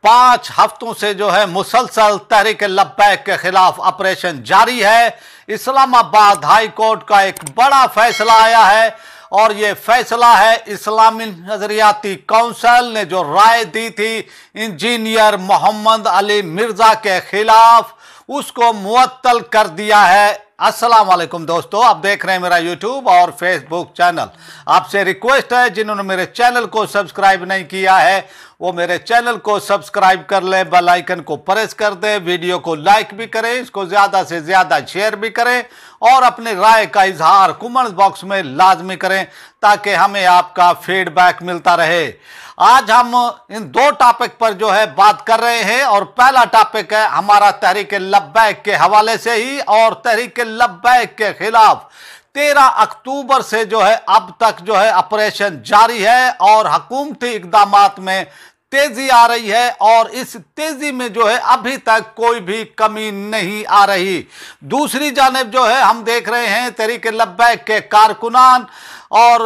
5 हफ्तों से जो है मुसलसल तहरीक लब्बैक के खिलाफ ऑपरेशन जारी है। इस्लामाबाद हाई कोर्ट का एक बड़ा फैसला आया है और ये फैसला है इस्लामी नजरियाती काउंसिल ने जो राय दी थी इंजीनियर मोहम्मद अली मिर्जा के खिलाफ, उसको मुअत्तल कर दिया है। अस्सलाम वालेकुम दोस्तों, आप देख रहे हैं मेरा यूट्यूब और फेसबुक चैनल। आपसे रिक्वेस्ट है जिन्होंने मेरे चैनल को सब्सक्राइब नहीं किया है वो मेरे चैनल को सब्सक्राइब कर लें, बेल आइकन को प्रेस कर दें, वीडियो को लाइक भी करें, इसको ज़्यादा से ज़्यादा शेयर भी करें और अपनी राय का इजहार कमेंट बॉक्स में लाजमी करें ताकि हमें आपका फीडबैक मिलता रहे। आज हम इन 2 टॉपिक पर जो है बात कर रहे हैं और पहला टॉपिक है हमारा तहरीक लब्बैक के हवाले से ही। और तहरीक लब्बैक के खिलाफ 13 अक्टूबर से जो है अब तक जो है ऑपरेशन जारी है और हुकूमती इक़दामात में तेजी आ रही है और इस तेजी में जो है अभी तक कोई भी कमी नहीं आ रही। दूसरी जानिब जो है हम देख रहे हैं तहरीक लब्बैक के कारकुनान और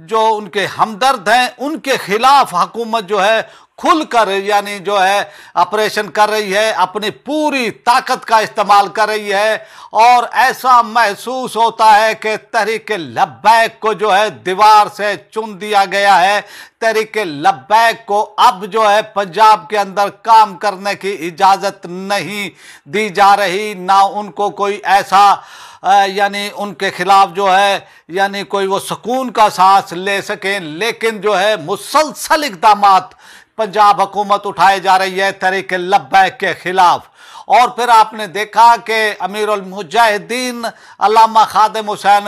जो उनके हमदर्द हैं उनके खिलाफ हुकूमत जो है खुलकर यानी जो है ऑपरेशन कर रही है, अपनी पूरी ताकत का इस्तेमाल कर रही है और ऐसा महसूस होता है कि तहरीक लब्बैक को जो है दीवार से चुन दिया गया है। तहरीक लब्बैक को अब जो है पंजाब के अंदर काम करने की इजाज़त नहीं दी जा रही, ना उनको कोई ऐसा यानी उनके खिलाफ जो है यानी कोई वो सुकून का सांस ले सकें। लेकिन जो है मुसलसल इक़दामात पंजाब हुकूमत उठाए जा रही है तहरीक लब्बैक के खिलाफ। और फिर आपने देखा कि अमीरुल मुजाहिदीन अल्लामा खादिम हुसैन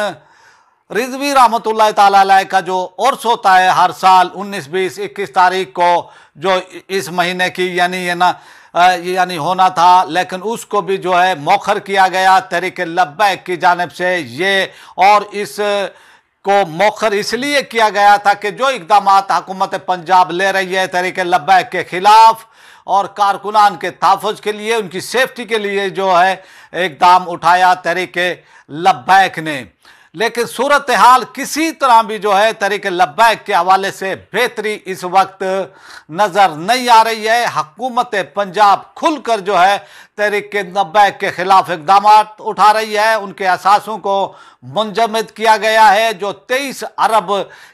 रिजवी रहमतुल्लाह ताला अलैह का जो उर्स होता है हर साल 19, 20, 21 तारीख को जो इस महीने की यानी होना था, लेकिन उसको भी जो है मौखर किया गया तहरीक लब्बैक की जानिब से। ये और इस को मौखर इसलिए किया गया था कि जो इक़दामात हुकूमत पंजाब ले रही है तहरीक लब्बैक के खिलाफ और कारकुनान के तहफ़्फ़ुज़ के लिए, उनकी सेफ्टी के लिए जो है इक़दाम उठाया तहरीक लब्बैक ने। लेकिन सूरत हाल किसी तरह भी जो है तहरीक लब्बैक के हवाले से बेहतरी इस वक्त नज़र नहीं आ रही है। हुकूमत पंजाब खुलकर जो है तहरीक लब्बैक के खिलाफ इक़दाम उठा रही है। उनके असासों को मुंजमद किया गया है। जो 23 अरब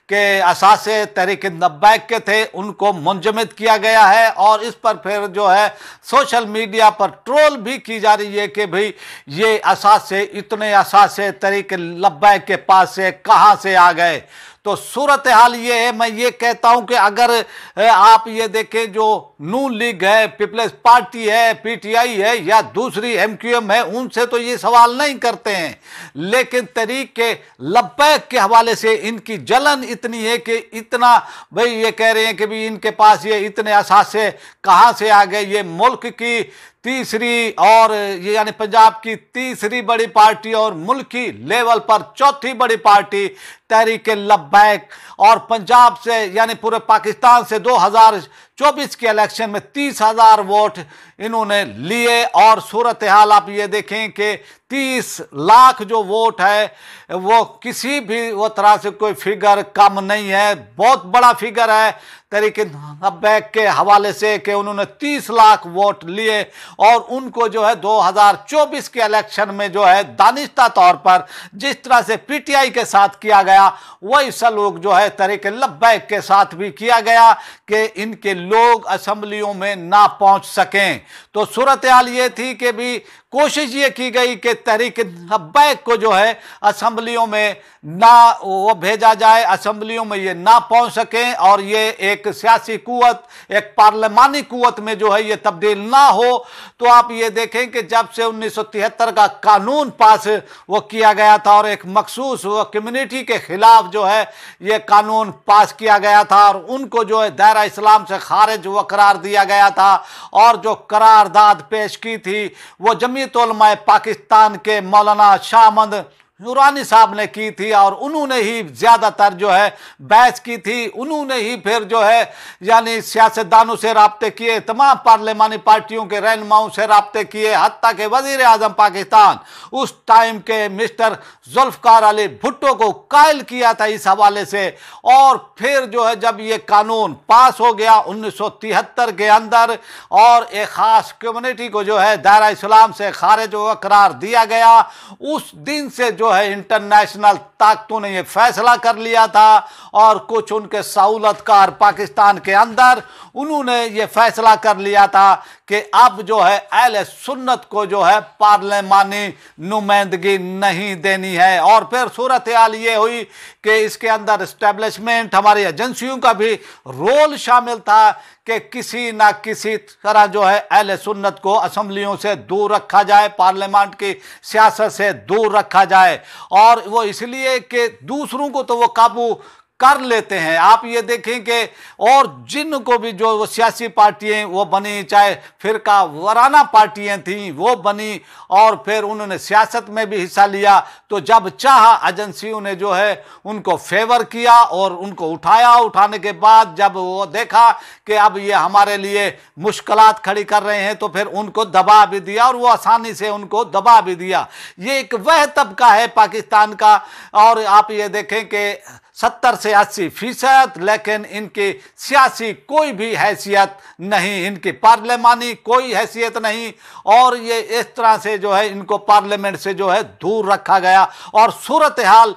के असासे तहरीक लब्बैक के थे उनको मुंजमद किया गया है और इस पर फिर जो है सोशल मीडिया पर ट्रोल भी की जा रही है कि भाई ये असासे, इतने असासे तहरीक लब्बैक के पास से कहाँ से आ गए। तो सूरत हाल ये है, मैं ये कहता हूं कि अगर आप ये देखें जो नून लीग है, पीपल्स पार्टी है, पीटीआई है या दूसरी एमक्यूएम है, उनसे तो ये सवाल नहीं करते हैं, लेकिन तहरीक लब्बैक के हवाले से इनकी जलन इतनी है कि इतना भाई ये कह रहे हैं कि भी इनके पास ये इतने असासे कहाँ से आ गए। ये मुल्क की तीसरी और ये यानी पंजाब की तीसरी बड़ी पार्टी और मुल्की लेवल पर चौथी बड़ी पार्टी तहरीक लब्बैक और पंजाब से यानी पूरे पाकिस्तान से 2024 के इलेक्शन में 30,000 वोट इन्होंने लिए। और सूरत हाल आप ये देखें कि 30 लाख जो वोट है वो किसी भी वो तरह से कोई फिगर कम नहीं है, बहुत बड़ा फिगर है तहरीक लब्बैक के हवाले से कि उन्होंने 30 लाख वोट लिए और उनको जो है 2024 के इलेक्शन में जो है दानिश्ता तौर पर जिस तरह से पीटीआई के साथ किया गया वही सलूक जो है तहरीक लब्बैक के साथ भी किया गया कि इनके लोग असेंबलियों में ना पहुंच सकें। तो सूरत हाल ये थी कि भी कोशिश ये की गई कि तहरीक लब्बैक को जो है असेंबलियों में ना वो भेजा जाए, असेंबलियों में ये ना पहुंच सकें और ये एक सियासी कुव्वत, एक पार्लिमानी कुव्वत में जो है ये तब्दील ना हो। तो आप ये देखें कि जब से 1973 का कानून पास वो किया गया था और एक मखसूस कम्युनिटी के खिलाफ जो है ये कानून पास किया गया था और उनको जो है दायरा इस्लाम से खारिज वो करार दिया गया था और जो करारदाद पेश की थी वो जमीयत उलमा पाकिस्तान के मौलाना शाह अहमद नूरानी साहब ने की थी और उन्होंने ही ज्यादातर जो है बहस की थी, उन्होंने ही फिर जो है यानी सियासतदानों से राब्ते किए, तमाम पार्लिमानी पार्टियों के रहनुमाओं से राब्ते किए, हत्ता के वजीर आजम पाकिस्तान उस टाइम के मिस्टर जुल्फकार अली भुट्टो को कायल किया था इस हवाले से। और फिर जो है जब ये कानून पास हो गया 1973 के अंदर और एक खास कम्युनिटी को जो है दायरा इस्लाम से खारिज हुआ करार दिया गया, उस दिन से जो है इंटरनेशनल ताकतों ने यह फैसला कर लिया था और कुछ उनके सहूलतकार पाकिस्तान के अंदर उन्होंने ये फैसला कर लिया था कि अब जो है अहले सुन्नत को जो है पार्लिमानी नुमाइंदगी नहीं देनी है। और फिर सूरत हाल ये हुई कि इसके अंदर एस्टेब्लिशमेंट हमारी एजेंसियों का भी रोल शामिल था कि किसी ना किसी तरह जो है अहले सुन्नत को असम्बलियों से दूर रखा जाए, पार्लियामेंट की सियासत से दूर रखा जाए। और वो इसलिए कि दूसरों को तो वो काबू कर लेते हैं। आप ये देखें कि और जिनको भी जो वो सियासी पार्टियां वो बनी, चाहे फिरका वराना पार्टियां थी वो बनी और फिर उन्होंने सियासत में भी हिस्सा लिया, तो जब चाहा एजेंसियों ने जो है उनको फेवर किया और उनको उठाया। उठाने के बाद जब वो देखा कि अब ये हमारे लिए मुश्किलात खड़ी कर रहे हैं तो फिर उनको दबा भी दिया और वो आसानी से उनको दबा भी दिया। ये एक वह तबका है पाकिस्तान का। और आप ये देखें कि 70 से 80%, लेकिन इनकी सियासी कोई भी हैसियत नहीं, इनकी पार्लिमानी कोई हैसियत नहीं और ये इस तरह से जो है इनको पार्लियामेंट से जो है दूर रखा गया। और सूरत हाल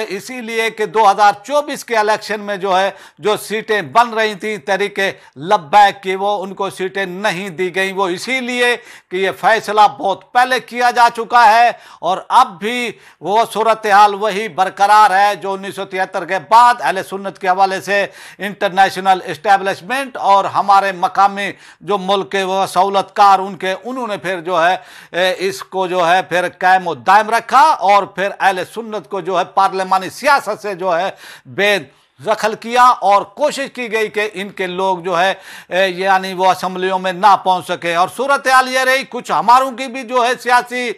इसीलिए कि 2024 के इलेक्शन में जो है जो सीटें बन रही थी तहरीके लब्बैक की वो उनको सीटें नहीं दी गई, वो इसीलिए कि ये फैसला बहुत पहले किया जा चुका है और अब भी वो सूरत हाल वही बरकरार है जो 1973 के बाद अहले सुन्नत के हवाले से इंटरनेशनल एस्टेब्लिशमेंट और हमारे मकामी जो मुल्क के वो सहूलतकार उन्होंने फिर जो है इसको जो है फिर कायम और दायम रखा और फिर अहले सुन्नत को जो है पार्लिमानी सियासत से जो है बेदखल किया और कोशिश की गई कि इनके लोग जो है यानी वो असम्बलियों में ना पहुंच सके। और सूरत हाल ये रही, कुछ हमारों की भी जो है सियासी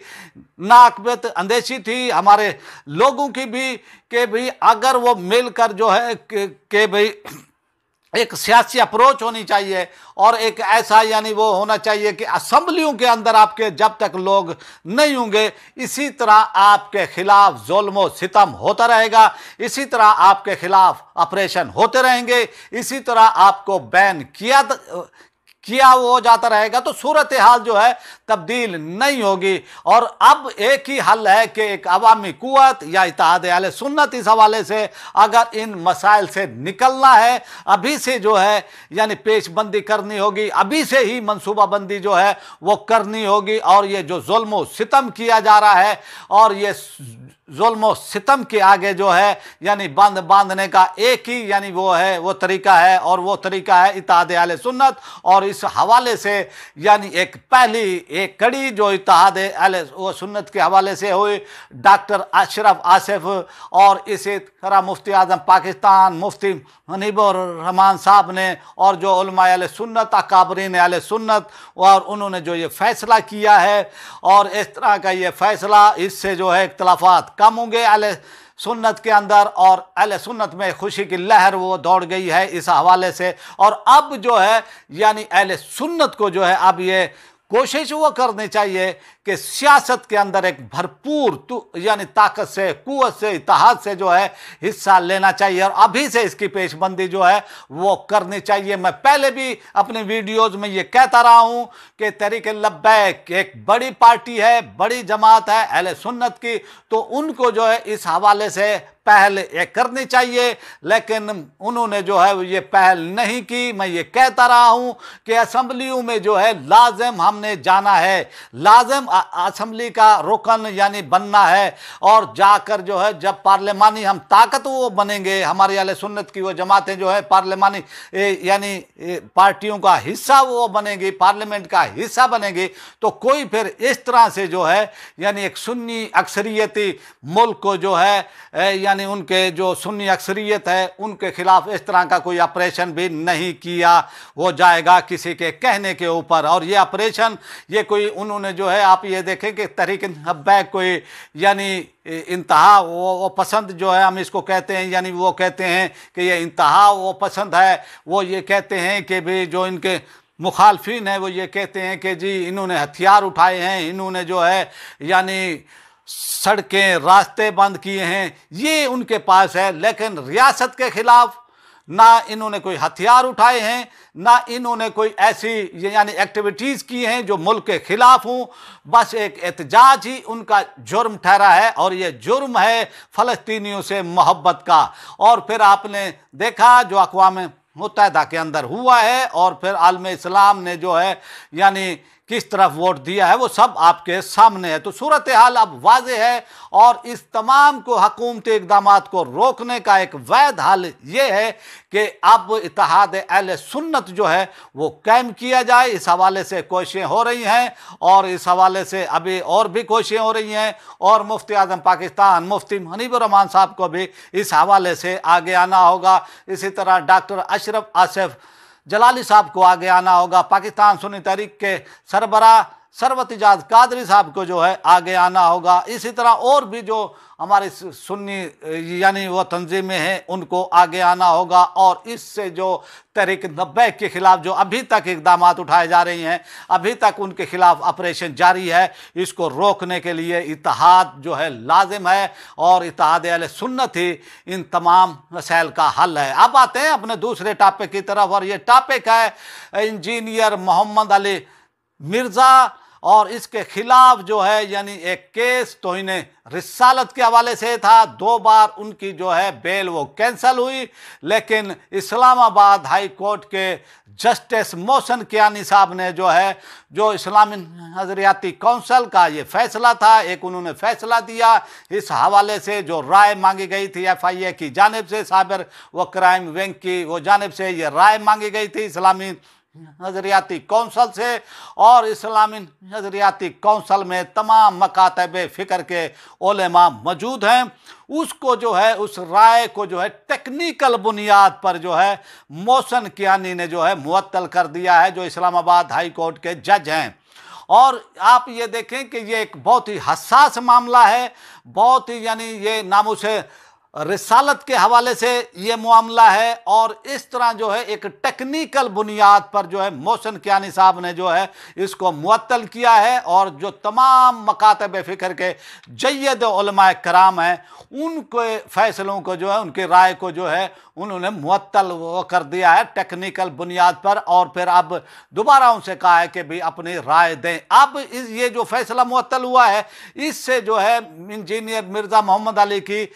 नाकबत अंदेशी थी हमारे लोगों की भी कि भाई अगर वो मिलकर जो है कि भाई एक सियासी अप्रोच होनी चाहिए और एक ऐसा यानी वो होना चाहिए कि असम्बलियों के अंदर आपके जब तक लोग नहीं होंगे इसी तरह आपके खिलाफ जुल्म सितम होता रहेगा, इसी तरह आपके खिलाफ ऑपरेशन होते रहेंगे, इसी तरह आपको बैन किया वो हो जाता रहेगा, तो सूरत हाल जो है तब्दील नहीं होगी। और अब एक ही हल है कि एक अवामी कुव्वत या इत्तेहाद अहले सुन्नत इस हवाले से अगर इन मसाइल से निकलना है अभी से जो है यानी पेशबंदी करनी होगी, अभी से ही मनसूबाबंदी जो है वो करनी होगी। और ये जो जुल्म सितम किया जा रहा है और ये जुल्म सितम के आगे जो है यानी बांधने का एक ही यानी वो है वो तरीका है और वो तरीका है इत्तेहाद अहले सुन्नत। और इस हवाले से यानी एक पहली एक कड़ी जो इत्तेहाद अहले सुन्नत के हवाले से हुई डॉक्टर अशरफ आसिफ और इसी तरह मुफ्ती आजम पाकिस्तान मुफ्ती मुनीबुर रहमान साहब ने और जो उलमा अहले सुन्नत अकाबरीन अहले सुन्नत और उन्होंने जो ये फैसला किया है और इस तरह का ये फैसला इससे जो है इख्तिलाफात कम होंगे अहले सुन्नत के अंदर और अहले सुन्नत में खुशी की लहर वो दौड़ गई है इस हवाले से। और अब जो है यानी अहले सुन्नत को जो है अब ये कोशिश वो करनी चाहिए कि सियासत के अंदर एक भरपूर यानी ताकत से कुव्वत से इत्तेहाद से जो है हिस्सा लेना चाहिए और अभी से इसकी पेशबंदी जो है वो करनी चाहिए। मैं पहले भी अपने वीडियोस में ये कहता रहा हूं कि तहरीक लब्बैक एक बड़ी पार्टी है, बड़ी जमात है अहले सुन्नत की, तो उनको जो है इस हवाले से पहल ये करनी चाहिए, लेकिन उन्होंने जो है ये पहल नहीं की। मैं ये कहता रहा हूं कि असम्बलियों में जो है लाजिम हमने जाना है, लाजिम असम्बली का रुकन यानी बनना है और जाकर जो है जब पार्लिमानी हम ताकत वो बनेंगे, हमारी अहले सुन्नत की वो जमातें जो है पार्लिमानी यानी पार्टियों का हिस्सा वो बनेगी, पार्लियामेंट का हिस्सा बनेगी, तो कोई फिर इस तरह से जो है यानी एक सुन्नी अक्सरियती मुल्क को जो है यानी यानी उनके जो सुन्नी अक्सरियत है उनके खिलाफ इस तरह का कोई ऑपरेशन भी नहीं किया वो जाएगा किसी के कहने के ऊपर। और ये ऑपरेशन ये कोई उन्होंने जो है आप ये देखें कि तहरीक लब्बैक कोई यानी इंतहा वो पसंद जो है हम इसको कहते हैं, यानी वो कहते हैं कि ये इंतहा वो पसंद है। वो ये कहते हैं कि भी जो इनके मुखालफिन है वो ये कहते हैं कि जी इन्होंने हथियार उठाए हैं, इन्होंने जो है यानी सड़कें रास्ते बंद किए हैं, ये उनके पास है। लेकिन रियासत के खिलाफ ना इन्होंने कोई हथियार उठाए हैं, ना इन्होंने कोई ऐसी यानी एक्टिविटीज़ की हैं जो मुल्क के खिलाफ हूँ। बस एक एहतजाज ही उनका जुर्म ठहरा है और ये जुर्म है फ़लस्तीनियों से मोहब्बत का। और फिर आपने देखा जो अक़वाम मुत्तहिदा के अंदर हुआ है और फिर आलम इस्लाम ने जो है यानी किस तरफ वोट दिया है वो सब आपके सामने है। तो सूरत हाल अब वाज़े है और इस तमाम को हुकूमती इक़दामात को रोकने का एक वैध हल ये है कि अब इत्तेहाद अहले सुन्नत जो है वो कायम किया जाए। इस हवाले से कोशिशें हो रही हैं और इस हवाले से अभी और भी कोशिशें हो रही हैं और मुफ्ती आज़म पाकिस्तान मुफ्ती मुनीबुर रहमान साहब को भी इस हवाले से आगे आना होगा। इसी तरह डॉक्टर अशरफ आसिफ जलाली साहब को आगे आना होगा। पाकिस्तान सुन्नी तहरीक के सरबराह सरवत इजाज़ कादरी साहब को जो है आगे आना होगा। इसी तरह और भी जो हमारे सुन्नी यानी वो तंजीमें हैं उनको आगे आना होगा। और इससे जो तहरीक लब्बैक के ख़िलाफ़ जो अभी तक इक़दाम उठाए जा रही हैं, अभी तक उनके ख़िलाफ़ ऑपरेशन जारी है, इसको रोकने के लिए इत्तेहाद जो है लाजिम है और इत्तेहाद अहले सुन्नत ही इन तमाम मसाइल का हल है। अब आते हैं अपने दूसरे टॉपिक की तरफ और ये टॉपिक है इंजीनियर मोहम्मद अली मिर्ज़ा और इसके खिलाफ जो है यानी एक केस तौहीन रिसालत के हवाले से था। 2 बार उनकी जो है बेल वो कैंसिल हुई, लेकिन इस्लामाबाद हाई कोर्ट के जस्टिस मोहसिन कियानी साहब ने जो है जो इस्लामी नज़रियाती कौंसल का ये फैसला था, एक उन्होंने फैसला दिया। इस हवाले से जो राय मांगी गई थी FIA की जानिब से, साइबर व क्राइम विंग की वो जानिब से ये राय मांगी गई थी इस्लामी नज़रियाती कौंसल से। और इस्लामी नज़रियाती कौंसल में तमाम मकातब फ़िक्र के उलेमा मौजूद हैं। उसको जो है उस राय को जो है टेक्निकल बुनियाद पर जो है मोहसिन कियानी ने जो है मुअत्तल कर दिया है, जो इस्लामाबाद हाई कोर्ट के जज हैं। और आप ये देखें कि ये एक बहुत ही हसास मामला है, बहुत ही यानी ये नामुसे रिसालत के हवाले से ये मामला है। और इस तरह जो है एक टेक्निकल बुनियाद पर जो है मोहसिन कियानी साहब ने जो है इसको मुअत्तल किया है और जो तमाम मकातब फ़िक्र के जय्यद उलमाए कराम हैं उनके फ़ैसलों को जो है उनकी राय को जो है उन्होंने मुअत्तल वो कर दिया है टेक्निकल बुनियाद पर। और फिर अब दोबारा उनसे कहा है कि भी अपनी राय दें। अब ये जो फैसला मुअत्तल हुआ है इससे जो है इंजीनियर मिर्ज़ा मोहम्मद अली की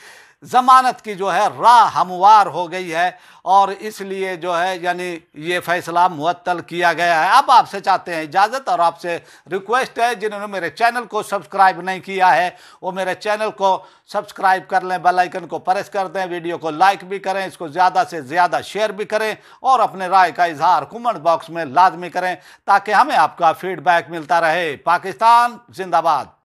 ज़मानत की जो है राह हमवार हो गई है और इसलिए जो है यानी ये फ़ैसला मुअत्तल किया गया है। अब आपसे चाहते हैं इजाज़त और आपसे रिक्वेस्ट है जिन्होंने मेरे चैनल को सब्सक्राइब नहीं किया है वो मेरे चैनल को सब्सक्राइब कर लें, बेल आइकन को प्रेस कर दें, वीडियो को लाइक भी करें, इसको ज़्यादा से ज़्यादा शेयर भी करें और अपने राय का इजहार कमेंट बॉक्स में लाजमी करें ताकि हमें आपका फीडबैक मिलता रहे। पाकिस्तान जिंदाबाद।